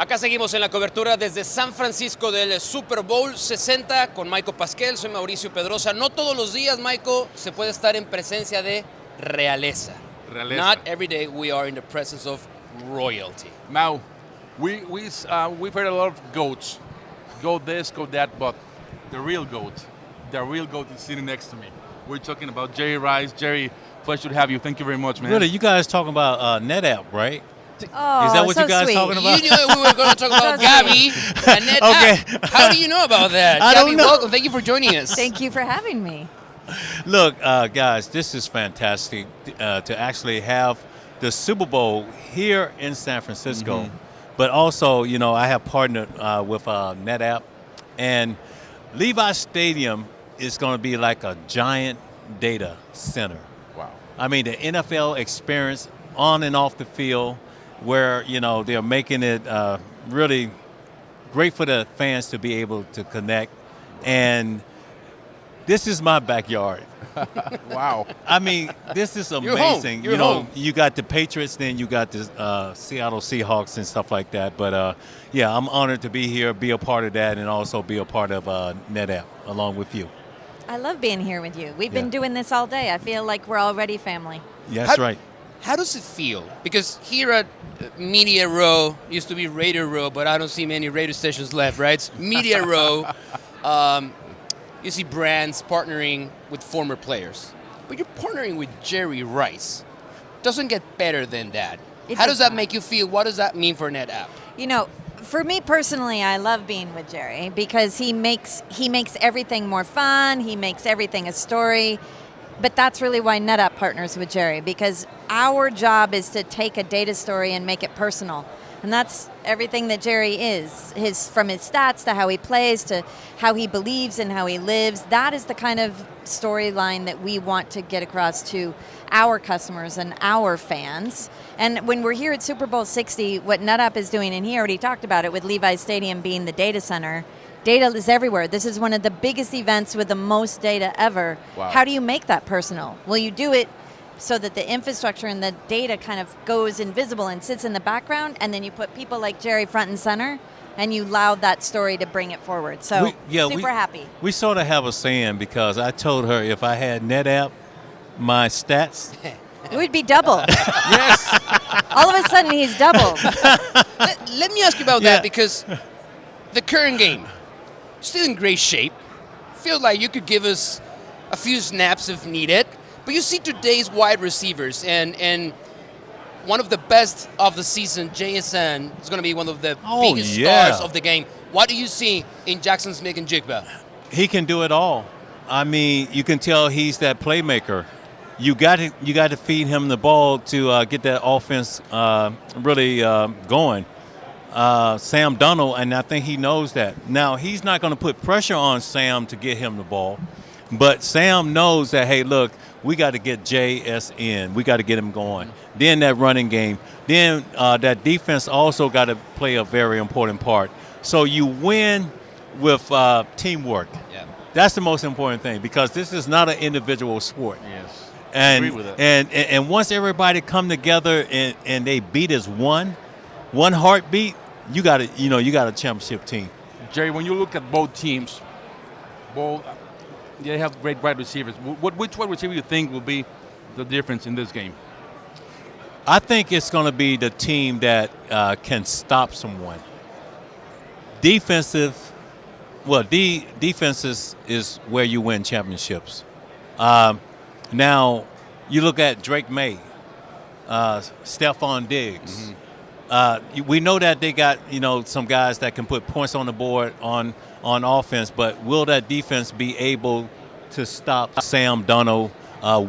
Acá seguimos en la cobertura desde San Francisco del Super Bowl 60 con Maico Pasquel. Soy Mauricio Pedroza. No todos los días, Maico, se puede estar en presencia de realeza. Not every day we are in the presence of royalty. Now, we've heard a lot of goats. Goat this, goat that, but the real goat is sitting next to me. We're talking about Jerry Rice. Jerry, pleasure to have you. Thank you very much, man. Really, you guys talking about NetApp, right? Oh, is that what so you guys sweet. talking about? You knew we were going to talk about Gabby and Ned Okay. App. How do you know about that? I Gabby, don't know. welcome. Thank you for joining us. Thank you for having me. Look, guys, this is fantastic to actually have the Super Bowl here in San Francisco. Mm-hmm. But also, you know, I have partnered with NetApp, and Levi Stadium is going to be like a giant data center. Wow. I mean, the NFL experience on and off the field, where, you know, they're making it really great for the fans to be able to connect. And this is my backyard. Wow. I mean, this is You're home. amazing. You're you know, home. you got the Patriots, then you got the Seattle Seahawks and stuff like that. But, yeah, I'm honored to be here, be a part of that, and also be a part of NetApp along with you. I love being here with you. We've been doing this all day. I feel like we're already family. That's right. How does it feel? Because here at Media Row, used to be Radio Row, but I don't see many radio stations left, right? It's Media Row. You see brands partnering with former players. But you're partnering with Jerry Rice. Doesn't get better than that. How does that make you feel? What does that mean for NetApp? You know, for me personally, I love being with Jerry because he makes everything more fun. He makes everything a story. But that's really why NetApp partners with Jerry, because our job is to take a data story and make it personal. And that's everything that Jerry is. From his stats to how he plays to how he believes and how he lives. That is the kind of storyline that we want to get across to our customers and our fans. And when we're here at Super Bowl 60, what NetApp is doing, and he already talked about it with Levi Stadium being the data center, data is everywhere. This is one of the biggest events with the most data ever. Wow. How do you make that personal? Well, you do it so that the infrastructure and the data kind of goes invisible and sits in the background, and then you put people like Jerry front and center, and you allow that story to bring it forward. So super happy. We sort of have a saying because I told her if I had NetApp, my stats. It would be double. Yes. All of a sudden, he's doubled. Let me ask you about that, because the current game, still in great shape. Feel like you could give us a few snaps if needed. But you see today's wide receivers, and one of the best of the season, JSN, is going to be one of the biggest stars of the game. What do you see in Jackson Smith and Jigba? He can do it all. I mean, you can tell he's that playmaker. You got to feed him the ball to get that offense really going. Sam Darnold, and I think he knows that. Now, he's not going to put pressure on Sam to get him the ball, but Sam knows that, hey, look, we got to get JSN. We got to get him going. Then that running game. Then that defense also got to play a very important part. So you win with teamwork. Yeah. That's the most important thing, because this is not an individual sport. Yes. And, I agree with that. and once everybody come together and they beat as one heartbeat, you got a championship team. Jerry, when you look at both teams, they have great wide receivers. Which wide receiver you think will be the difference in this game? I think it's going to be the team that can stop someone. Defenses is where you win championships. Now, you look at Drake May, Stephon Diggs. Mm-hmm. We know that they got, some guys that can put points on the board on offense, but will that defense be able to stop Sam Darnold,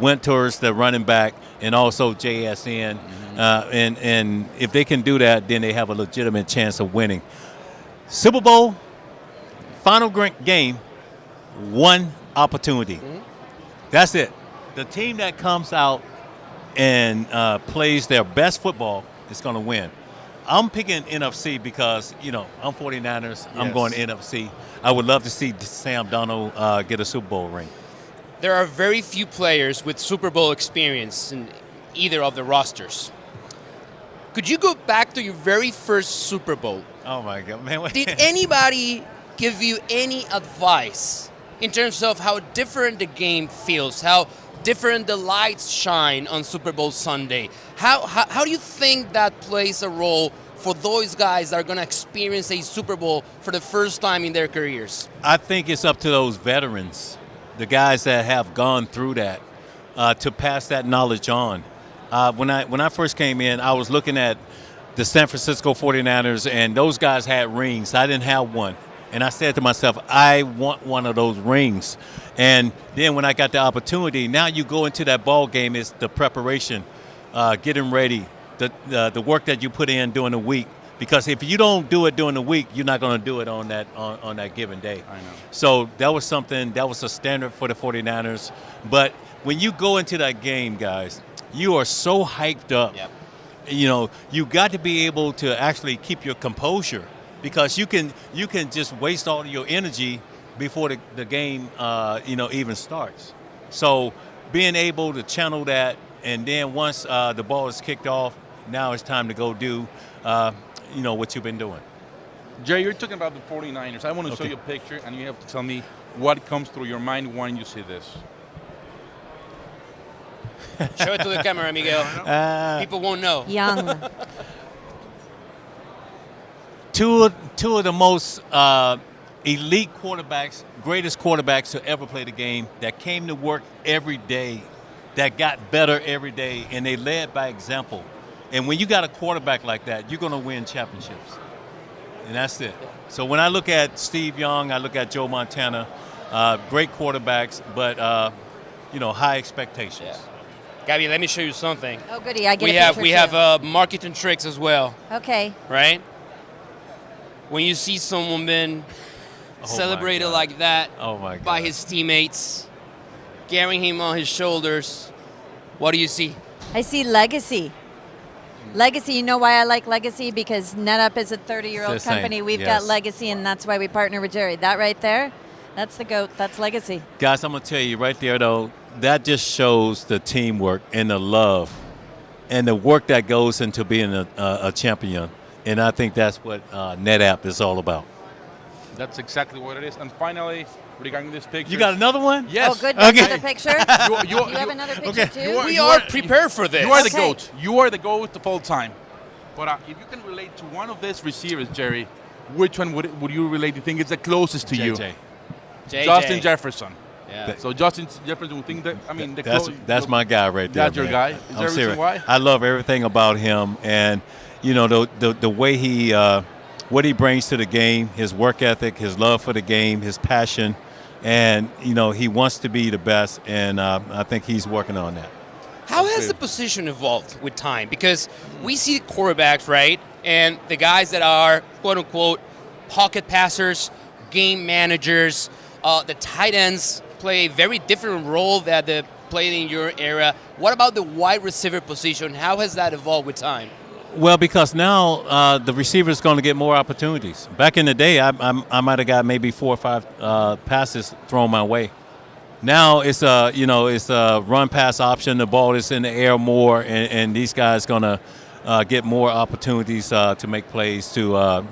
Winters, the running back, and also JSN? Mm-hmm. And if they can do that, then they have a legitimate chance of winning. Super Bowl, final game, one opportunity. Mm-hmm. That's it. The team that comes out and plays their best football is going to win. I'm picking NFC because, I'm 49ers. Yes. I'm going to NFC. I would love to see Sam Darnold get a Super Bowl ring. There are very few players with Super Bowl experience in either of the rosters. Could you go back to your very first Super Bowl Oh my God, man! Did anybody give you any advice in terms of how different the game feels, how different the lights shine on Super Bowl Sunday? How do you think that plays a role for those guys that are going to experience a Super Bowl for the first time in their careers? I think it's up to those veterans, the guys that have gone through that, to pass that knowledge on. When I first came in, I was looking at the San Francisco 49ers, and those guys had rings. I didn't have one. And I said to myself, I want one of those rings. And then when I got the opportunity, now you go into that ball game, it's the preparation, getting ready, the work that you put in during the week. Because if you don't do it during the week, you're not going to do it on that given day. I know. So that was something, that was a standard for the 49ers. But when you go into that game, guys, you are so hyped up. Yep. You know, you got to be able to actually keep your composure, because you can just waste all of your energy before the game even starts. So being able to channel that, and then once the ball is kicked off, now it's time to go do what you've been doing. Jerry, you're talking about the 49ers. I want to show you a picture, and you have to tell me what comes through your mind when you see this. Show it to the camera, Miguel. People won't know. Young. Two of the most elite quarterbacks, greatest quarterbacks to ever play the game, that came to work every day, that got better every day, and they led by example. And when you got a quarterback like that, you're going to win championships. And that's it. So when I look at Steve Young, I look at Joe Montana, great quarterbacks, but high expectations. Yeah. Gabby, let me show you something. Oh, goody. I get a picture We too. have marketing tricks as well, Okay. right? When you see someone being celebrated like that Oh my God. by his teammates, carrying him on his shoulders, what do you see? I see legacy. Legacy, you know why I like legacy? Because NetUp is a 30-year-old It's the same, company. We've yes. got legacy, and that's why we partner with Jerry. That right there, that's the GOAT. That's legacy. Guys, I'm going to tell you right there, though, that just shows the teamwork and the love and the work that goes into being a champion. And I think that's what NetApp is all about. That's exactly what it is. And finally, regarding this picture. You got another one? Yes. Oh, good. Okay. Another picture? You You have another picture, too? We are prepared for this. You are the Okay. GOAT. You are the GOAT of all time. But if you can relate to one of these receivers, Jerry, which one would you relate? You think it's the closest to you? JJ. JJ. Justin Jefferson. Yeah. So Justin Jefferson would think that. I mean, That's my guy right there. That's your man. guy? Is I'm there a reason serious. why? I love everything about him, and the way he what he brings to the game, his work ethic, his love for the game, his passion, and he wants to be the best, and I think he's working on that. How has the position evolved with time? Because we see quarterbacks, right? And the guys that are, quote unquote, pocket passers, game managers, the tight ends play a very different role that they played in your era. What about the wide receiver position? How has that evolved with time? Well, because now the receiver is going to get more opportunities. Back in the day, I might have got maybe 4 or 5 passes thrown my way. Now it's a run pass option. The ball is in the air more, and these guys going to get more opportunities to make plays to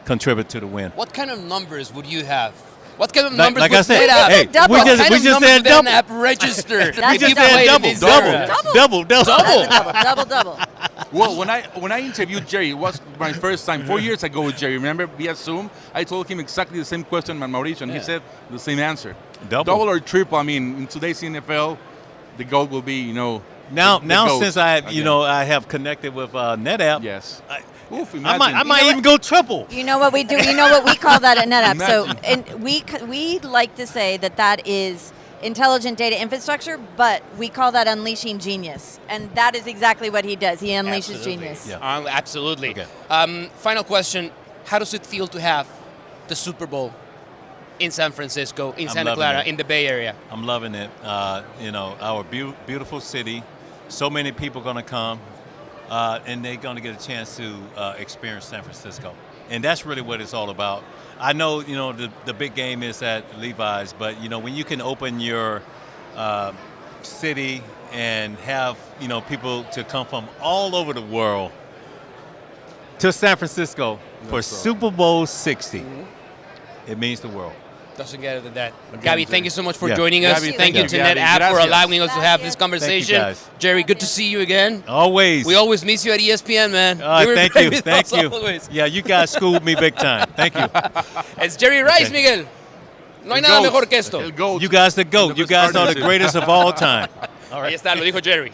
contribute to the win. What kind of numbers would you have? What kind of Like- numbers like would I said, NetApp- hey, double. we what just- kind we of just numbers said would double. NetApp register? That's if We you just played said in double, this era? double. Well, when I interviewed Jerry, it was my first time 4 years ago with Jerry. Remember via Zoom, I told him exactly the same question at Mauricio, and he said the same answer. Double. or triple. I mean, in today's NFL, the GOAT will be Now the GOAT since I again. I have connected with NetApp, Yes. I Imagine. might even go triple. You know what we do? You know what we call that at NetApp? So, Imagine. and we like to say that is intelligent data infrastructure, but we call that unleashing genius, and that is exactly what he does. He unleashes genius. Yeah. Absolutely. Okay. Final question. How does it feel to have the Super Bowl in San Francisco, in I'm Santa loving Clara, it. in the Bay Area? I'm loving it. Our beautiful city. So many people going to come, and they're going to get a chance to experience San Francisco. And that's really what it's all about. I know, the big game is at Levi's, but, when you can open your city and have, people to come from all over the world to San Francisco for sir. Super Bowl 60. It means the world. Doesn't get it than that. Again, Gabby, Jerry. thank you so much for Yeah. joining us. Gabby, Thank you thank to you, Net Gabby. App for Gracias. allowing us to have this Gracias. conversation. guys. Jerry, good to see you again. Always. We always miss you at ESPN, man. You were Thank great you. with Thank us you. always. Yeah, you guys schooled me big time. Thank you. It's Jerry Rice, Okay. Miguel. No hay El nada GOAT. mejor que esto. El GOAT. You guys the GOAT. You guys are the greatest of all time. All Ahí right. está, lo dijo Jerry.